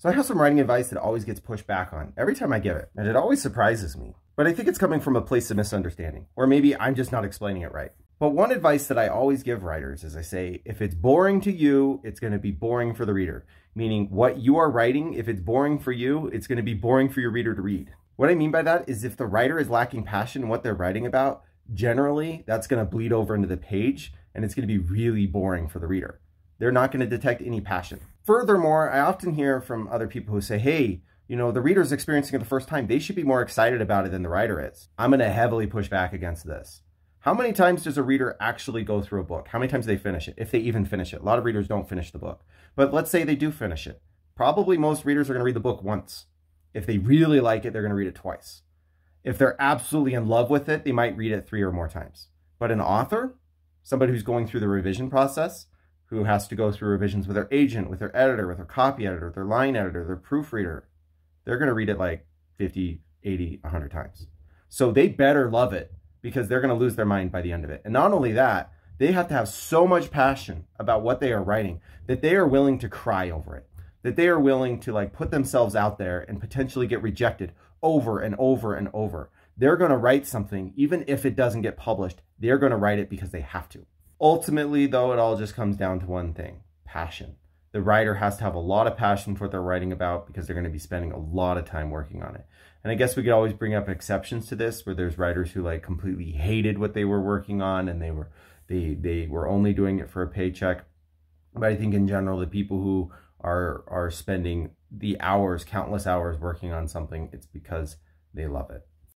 So I have some writing advice that always gets pushed back on every time I give it, and it always surprises me. But I think it's coming from a place of misunderstanding, or maybe I'm just not explaining it right. But one advice that I always give writers is I say, if it's boring to you, it's going to be boring for the reader. Meaning what you are writing, if it's boring for you, it's going to be boring for your reader to read. What I mean by that is if the writer is lacking passion in what they're writing about, generally that's going to bleed over into the page and it's going to be really boring for the reader. They're not going to detect any passion. Furthermore, I often hear from other people who say, hey, you know, the reader's experiencing it the first time. They should be more excited about it than the writer is. I'm going to heavily push back against this. How many times does a reader actually go through a book? How many times do they finish it? If they even finish it. A lot of readers don't finish the book. But let's say they do finish it. Probably most readers are going to read the book once. If they really like it, they're going to read it twice. If they're absolutely in love with it, they might read it 3 or more times. But an author, somebody who's going through the revision process, who has to go through revisions with their agent, with their editor, with their copy editor, with their line editor, their proofreader, they're going to read it like 50, 80, 100 times. So they better love it because they're going to lose their mind by the end of it. And not only that, they have to have so much passion about what they are writing that they are willing to cry over it, that they are willing to like put themselves out there and potentially get rejected over and over and over. They're going to write something, even if it doesn't get published, they're going to write it because they have to. Ultimately, though, it all just comes down to one thing: passion. The writer has to have a lot of passion for what they're writing about because they're going to be spending a lot of time working on it. And I guess we could always bring up exceptions to this, where there's writers who like completely hated what they were working on and they were only doing it for a paycheck. But I think in general, the people who are spending the hours, countless hours working on something, it's because they love it.